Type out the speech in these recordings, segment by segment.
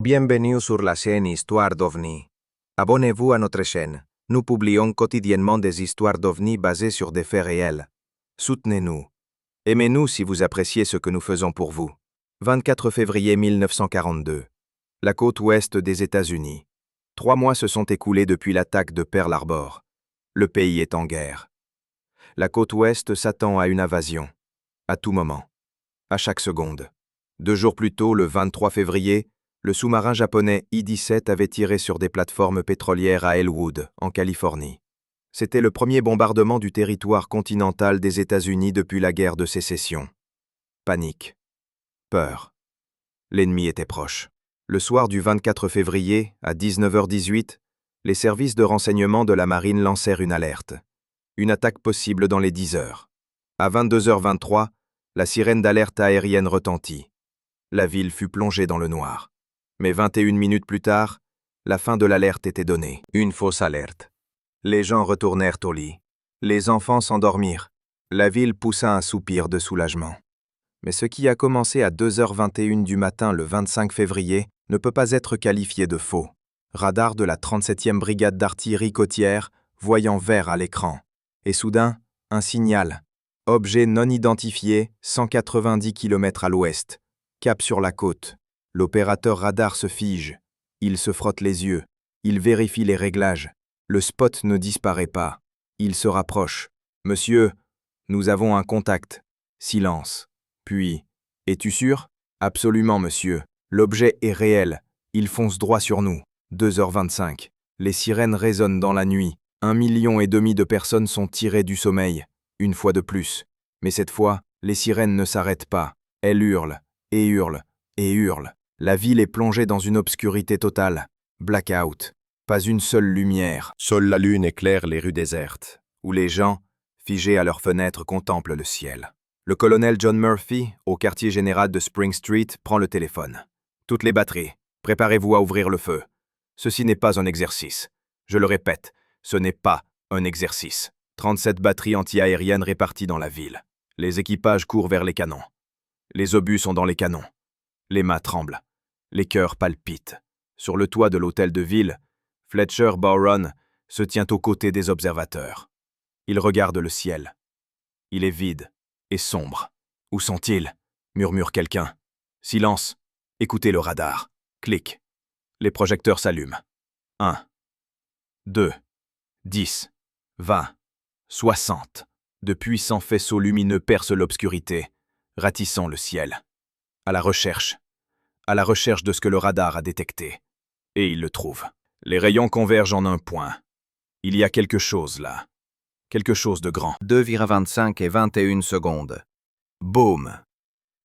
Bienvenue sur la chaîne Histoire d'OVNI. Abonnez-vous à notre chaîne. Nous publions quotidiennement des histoires d'OVNI basées sur des faits réels. Soutenez-nous. Aimez-nous si vous appréciez ce que nous faisons pour vous. 24 février 1942. La côte ouest des États-Unis. 3 mois se sont écoulés depuis l'attaque de Pearl Harbor. Le pays est en guerre. La côte ouest s'attend à une invasion. À tout moment. À chaque seconde. 2 jours plus tôt, le 23 février, le sous-marin japonais I-17 avait tiré sur des plateformes pétrolières à Elwood, en Californie. C'était le premier bombardement du territoire continental des États-Unis depuis la guerre de sécession. Panique. Peur. L'ennemi était proche. Le soir du 24 février, à 19h18, les services de renseignement de la marine lancèrent une alerte. Une attaque possible dans les 10 heures. À 22h23, la sirène d'alerte aérienne retentit. La ville fut plongée dans le noir. Mais 21 minutes plus tard, la fin de l'alerte était donnée. Une fausse alerte. Les gens retournèrent au lit. Les enfants s'endormirent. La ville poussa un soupir de soulagement. Mais ce qui a commencé à 2h21 du matin le 25 février ne peut pas être qualifié de faux. Radar de la 37e brigade d'artillerie côtière, voyant vert à l'écran. Et soudain, un signal. Objet non identifié, 190 km à l'ouest. Cap sur la côte. L'opérateur radar se fige. Il se frotte les yeux. Il vérifie les réglages. Le spot ne disparaît pas. Il se rapproche. « Monsieur, nous avons un contact. » Silence. Puis, « Es-tu sûr ?»« Absolument, monsieur. L'objet est réel. Il fonce droit sur nous. » 2h25. Les sirènes résonnent dans la nuit. 1,5 million de personnes sont tirées du sommeil. Une fois de plus. Mais cette fois, les sirènes ne s'arrêtent pas. Elles hurlent, et hurlent, et hurlent. La ville est plongée dans une obscurité totale. Blackout. Pas une seule lumière. Seule la lune éclaire les rues désertes. Où les gens, figés à leurs fenêtres, contemplent le ciel. Le colonel John Murphy, au quartier général de Spring Street, prend le téléphone. « Toutes les batteries, préparez-vous à ouvrir le feu. Ceci n'est pas un exercice. Je le répète, ce n'est pas un exercice. 37 batteries anti-aériennes réparties dans la ville. Les équipages courent vers les canons. Les obus sont dans les canons. Les mains tremblent. Les cœurs palpitent. Sur le toit de l'hôtel de ville, Fletcher Bowron se tient aux côtés des observateurs. Il regarde le ciel. Il est vide et sombre. « Où sont-ils » murmure quelqu'un. Silence. Écoutez le radar. Clic. Les projecteurs s'allument. 1, 2, 10, 20, 60. De puissants faisceaux lumineux percent l'obscurité, ratissant le ciel. À la recherche de ce que le radar a détecté. Et il le trouve. Les rayons convergent en un point. Il y a quelque chose là. Quelque chose de grand. 2,25 et 21 secondes. Boum.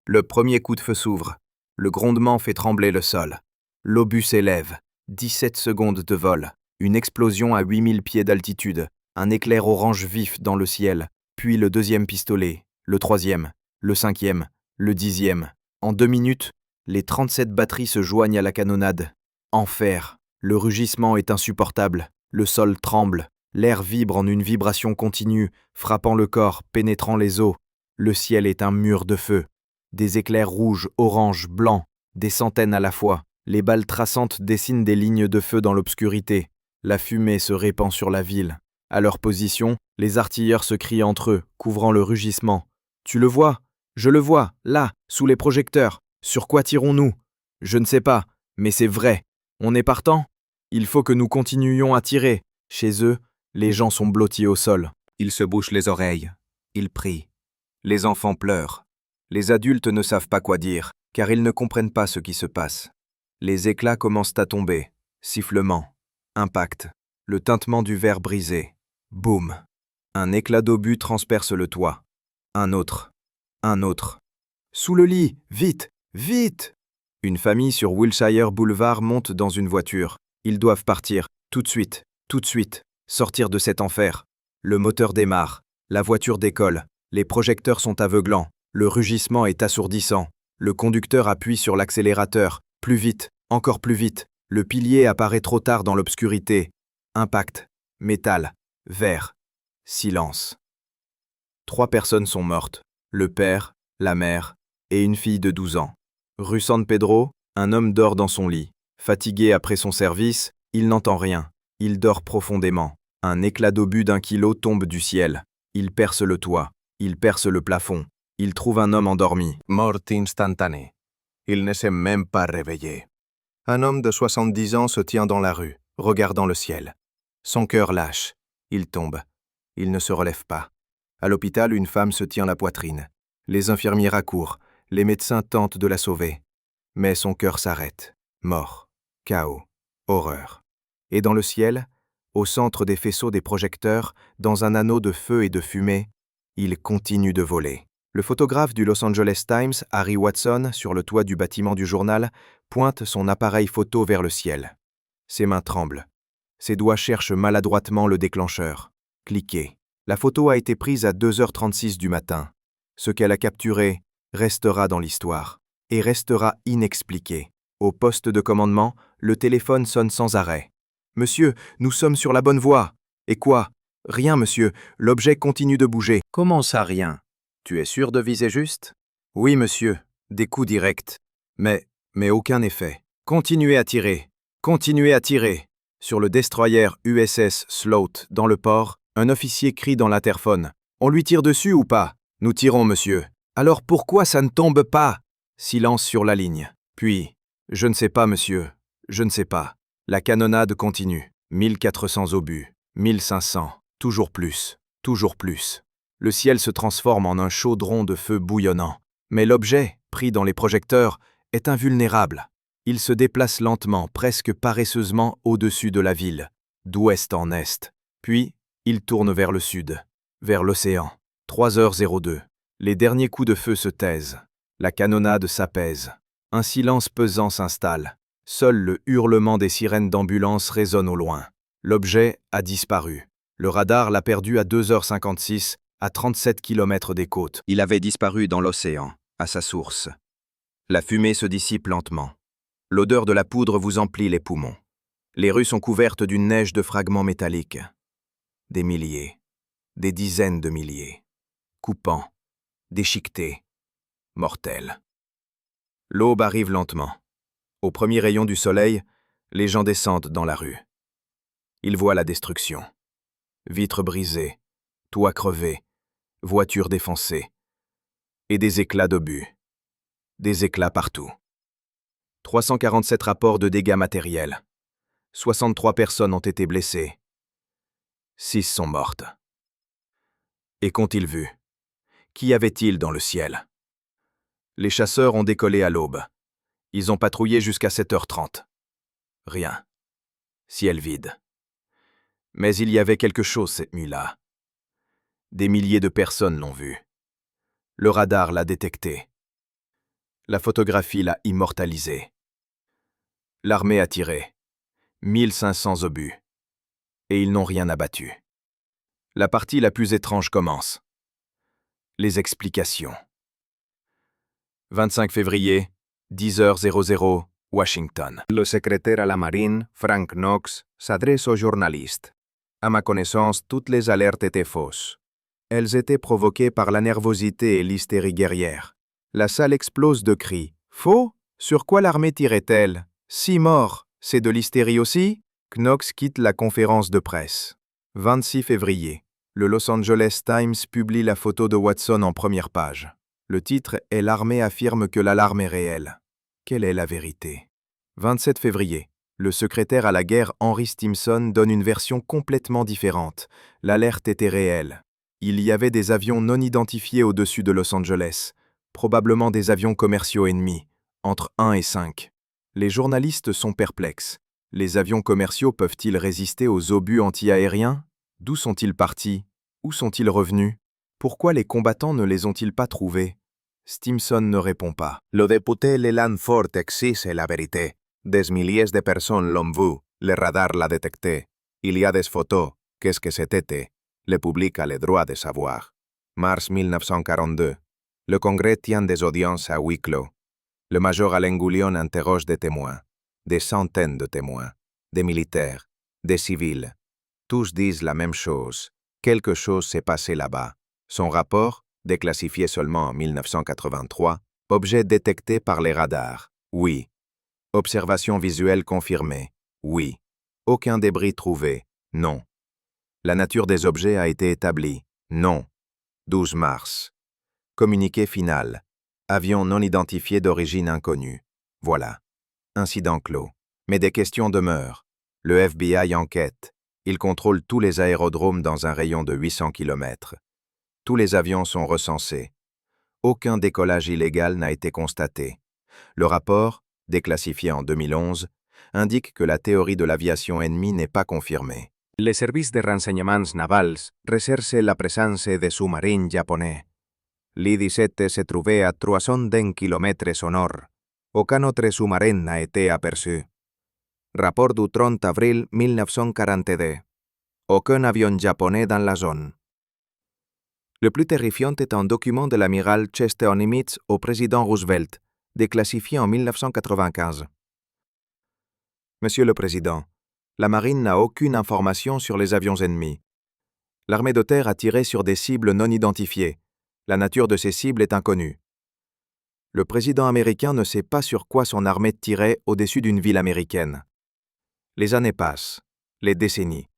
Le premier coup de feu s'ouvre. Le grondement fait trembler le sol. L'obus s'élève. 17 secondes de vol. Une explosion à 8000 pieds d'altitude. Un éclair orange vif dans le ciel. Puis le deuxième pistolet. Le troisième. Le cinquième. Le 10e. En 2 minutes, les 37 batteries se joignent à la canonnade. Enfer. Le rugissement est insupportable. Le sol tremble. L'air vibre en une vibration continue, frappant le corps, pénétrant les os. Le ciel est un mur de feu. Des éclairs rouges, oranges, blancs, des centaines à la fois. Les balles traçantes dessinent des lignes de feu dans l'obscurité. La fumée se répand sur la ville. À leur position, les artilleurs se crient entre eux, couvrant le rugissement. « Tu le vois ? Je le vois, là, sous les projecteurs. Sur quoi tirons-nous ? Je ne sais pas, mais c'est vrai. On est partant ? Il faut que nous continuions à tirer. » Chez eux, les gens sont blottis au sol. Ils se bouchent les oreilles. Ils prient. Les enfants pleurent. Les adultes ne savent pas quoi dire, car ils ne comprennent pas ce qui se passe. Les éclats commencent à tomber. Sifflement. Impact. Le tintement du verre brisé. Boum. Un éclat d'obus transperce le toit. Un autre. Un autre. Sous le lit. Vite. Vite. Une famille sur Wilshire Boulevard monte dans une voiture. Ils doivent partir. Tout de suite. Tout de suite. Sortir de cet enfer. Le moteur démarre. La voiture décolle. Les projecteurs sont aveuglants. Le rugissement est assourdissant. Le conducteur appuie sur l'accélérateur. Plus vite. Encore plus vite. Le pilier apparaît trop tard dans l'obscurité. Impact. Métal. Verre. Silence. 3 personnes sont mortes. Le père, la mère et une fille de 12 ans. Rue San Pedro, un homme dort dans son lit. Fatigué après son service, il n'entend rien. Il dort profondément. Un éclat d'obus d'1 kilo tombe du ciel. Il perce le toit. Il perce le plafond. Il trouve un homme endormi. Mort instantanée. Il ne s'est même pas réveillé. Un homme de 70 ans se tient dans la rue, regardant le ciel. Son cœur lâche. Il tombe. Il ne se relève pas. À l'hôpital, une femme se tient la poitrine. Les infirmières accourent. Les médecins tentent de la sauver. Mais son cœur s'arrête. Mort. Chaos. Horreur. Et dans le ciel, au centre des faisceaux des projecteurs, dans un anneau de feu et de fumée, il continue de voler. Le photographe du Los Angeles Times, Harry Watson, sur le toit du bâtiment du journal, pointe son appareil photo vers le ciel. Ses mains tremblent. Ses doigts cherchent maladroitement le déclencheur. Cliquez. La photo a été prise à 2h36 du matin. Ce qu'elle a capturé restera dans l'histoire et restera inexpliqué. Au poste de commandement, le téléphone sonne sans arrêt. « Monsieur, nous sommes sur la bonne voie. »« Et quoi ? » ?»« Rien, monsieur. L'objet continue de bouger. »« Comment ça, rien ? Tu es sûr de viser juste ? » ?»« Oui, monsieur. Des coups directs. Mais aucun effet. Continuez à tirer. Continuez à tirer. » Sur le destroyer USS Sloat, dans le port, un officier crie dans l'interphone. « On lui tire dessus ou pas ? » ?»« Nous tirons, monsieur. »« Alors pourquoi ça ne tombe pas ?» Silence sur la ligne. Puis, « Je ne sais pas, monsieur. Je ne sais pas. » La canonnade continue. 1400 obus. 1500. Toujours plus. Toujours plus. Le ciel se transforme en un chaudron de feu bouillonnant. Mais l'objet, pris dans les projecteurs, est invulnérable. Il se déplace lentement, presque paresseusement au-dessus de la ville, d'ouest en est. Puis, il tourne vers le sud, vers l'océan. 3h02. Les derniers coups de feu se taisent. La canonnade s'apaise. Un silence pesant s'installe. Seul le hurlement des sirènes d'ambulance résonne au loin. L'objet a disparu. Le radar l'a perdu à 2h56, à 37 km des côtes. Il avait disparu dans l'océan, à sa source. La fumée se dissipe lentement. L'odeur de la poudre vous emplit les poumons. Les rues sont couvertes d'une neige de fragments métalliques. Des milliers, des dizaines de milliers. Coupants, déchiquetés, mortels. L'aube arrive lentement. Au premier rayon du soleil, les gens descendent dans la rue. Ils voient la destruction. Vitres brisées, toits crevés, voitures défoncées. Et des éclats d'obus. Des éclats partout. 347 rapports de dégâts matériels. 63 personnes ont été blessées. 6 sont mortes. Et qu'ont-ils vu? Qu'y avait-il dans le ciel? Les chasseurs ont décollé à l'aube. Ils ont patrouillé jusqu'à 7h30. Rien. Ciel vide. Mais il y avait quelque chose cette nuit-là. Des milliers de personnes l'ont vu. Le radar l'a détecté. La photographie l'a immortalisé. L'armée a tiré. 1500 obus. Et ils n'ont rien abattu. La partie la plus étrange commence. Les explications. 25 février, 10h00, Washington. Le secrétaire à la marine, Frank Knox, s'adresse aux journalistes. À ma connaissance, toutes les alertes étaient fausses. Elles étaient provoquées par la nervosité et l'hystérie guerrière. La salle explose de cris. Faux? Sur quoi l'armée tirait-elle? 6 morts, c'est de l'hystérie aussi? Knox quitte la conférence de presse. 26 février. Le Los Angeles Times publie la photo de Watson en première page. Le titre est « L'armée affirme que l'alarme est réelle ». Quelle est la vérité? 27 février. Le secrétaire à la guerre Henry Stimson donne une version complètement différente. L'alerte était réelle. Il y avait des avions non identifiés au-dessus de Los Angeles, probablement des avions commerciaux ennemis, entre 1 et 5. Les journalistes sont perplexes. Les avions commerciaux peuvent-ils résister aux obus anti-aériens? D'où sont-ils partis? Où sont-ils revenus? Pourquoi les combattants ne les ont-ils pas trouvés? Stimson ne répond pas. Le député Leland Ford exige la vérité. Des milliers de personnes l'ont vu, le radar l'a détecté. Il y a des photos. Qu'est-ce que c'était? Le public a le droit de savoir. Mars 1942. Le Congrès tient des audiences à huis clos. Le major Alain Goulion interroge des témoins. Des centaines de témoins. Des militaires. Des civils. Tous disent la même chose. Quelque chose s'est passé là-bas. Son rapport, déclassifié seulement en 1983, objet détecté par les radars. Oui. Observation visuelle confirmée. Oui. Aucun débris trouvé. Non. La nature des objets a été établie. Non. 12 mars. Communiqué final. Avion non identifié d'origine inconnue. Voilà. Incident clos. Mais des questions demeurent. Le FBI enquête. Il contrôle tous les aérodromes dans un rayon de 800 km. Tous les avions sont recensés. Aucun décollage illégal n'a été constaté. Le rapport, déclassifié en 2011, indique que la théorie de l'aviation ennemie n'est pas confirmée. Les services de renseignements navals recherchent la présence de sous-marins japonais. L'I-17 se trouvait à 310 km au nord. Aucun autre sous-marin n'a été aperçu. Rapport du 30 avril 1942. Aucun avion japonais dans la zone. Le plus terrifiant est un document de l'amiral Chester Nimitz au président Roosevelt, déclassifié en 1995. Monsieur le Président, la marine n'a aucune information sur les avions ennemis. L'armée de terre a tiré sur des cibles non identifiées. La nature de ces cibles est inconnue. Le président américain ne sait pas sur quoi son armée tirait au-dessus d'une ville américaine. Les années passent, les décennies.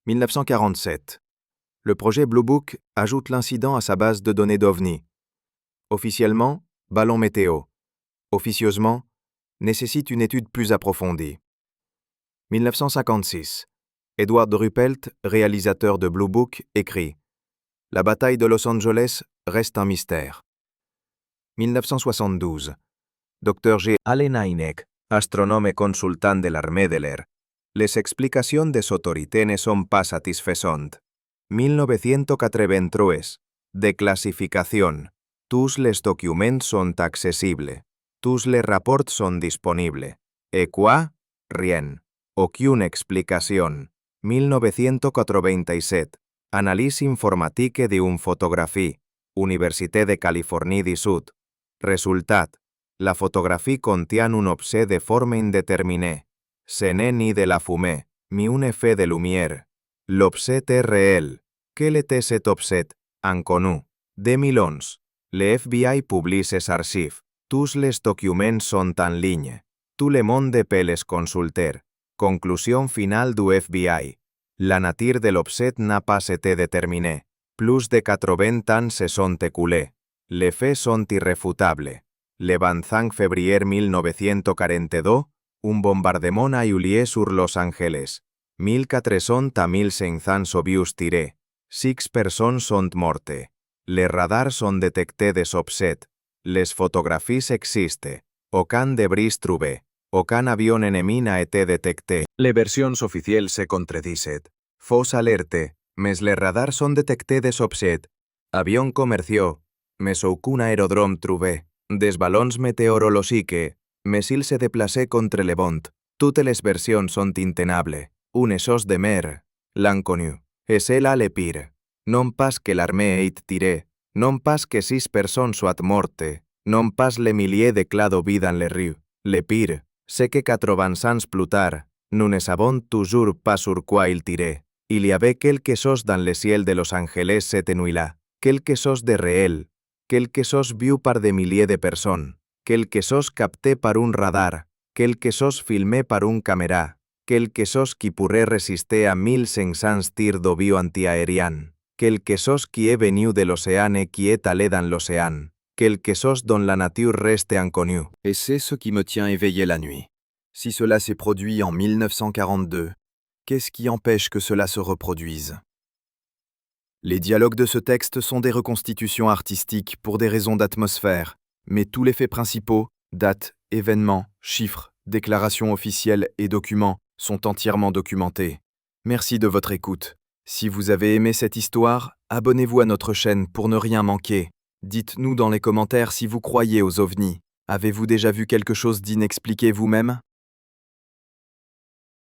1947. Le projet Blue Book ajoute l'incident à sa base de données d'OVNI. Officiellement, ballon météo. Officieusement, nécessite une étude plus approfondie. 1956. Edward Ruppelt, réalisateur de Blue Book, écrit « La bataille de Los Angeles reste un mystère ». 1972. Dr. G. Allen Hynek, astronome consultant de l'armée de l'air. Les explications des autorités ne sont pas satisfaisantes. 1983. Declassification. Tous les documents sont accessibles. Tous les rapports sont disponibles. Et quoi? Rien. Aucune explication. 1987. Analyse informatique d'une photographie. Université de Californie du Sud. Résultat. La photographie contient un objet de forme indéterminée. Ce n'est ni de la fumée, ni un effet de lumière. L'objet est réel. Quel était cet objet? Inconnu. 2011. Le FBI publie ses archives. Tous les documents sont en ligne. Tout le monde peut les consulter. Conclusion finale du FBI. La nature de l'objet n'a pas été déterminée. Plus de 80 ans se sont écoulés. Les faits sont irréfutables. Le 25 février 1942, un bombardement a eu lieu sur Los Angeles. 1400 à 1500 obus tirés. 6 personnes sont mortes. Les radars sont détectés des objets. Les photographies existent. Aucun débris trouvé. Aucun avion ennemi n'a été détecté. Les versions officielles se contredisent. Fausse alerte, mais les radars sont détectés des objets. Avions commerciaux, mais aucun aérodrome trouvé. Des ballons météorologiques, mais ils se déplaçaient contre le vent. Toutes les versions sont intenables. Une chose de mer, l'inconnu. Et c'est là le pire. Non pas que l'armée ait tiré, non pas que 6 personnes soient mortes, non pas les milliers de clados dans les rues. Le pire, c'est que 80 ans plus tard, nous ne savons toujours pas sur quoi il tirait. Il y avait quelque chose dans le ciel de Los Angeles cette nuit-là, quelque chose de réel, quelque chose vu par des milliers de personnes, quelque chose capté par un radar, quelque chose filmé par une caméra, quelque chose qui pourrait résister à 1500 tirs d'obus antiaériens, quelque chose qui est venu de l'océan et qui est allé dans l'océan, quelque chose dont la nature reste inconnue. Et c'est ce qui me tient éveillé la nuit. Si cela s'est produit en 1942, qu'est-ce qui empêche que cela se reproduise? Les dialogues de ce texte sont des reconstitutions artistiques pour des raisons d'atmosphère, mais tous les faits principaux, dates, événements, chiffres, déclarations officielles et documents sont entièrement documentés. Merci de votre écoute. Si vous avez aimé cette histoire, abonnez-vous à notre chaîne pour ne rien manquer. Dites-nous dans les commentaires si vous croyez aux ovnis. Avez-vous déjà vu quelque chose d'inexpliqué vous-même?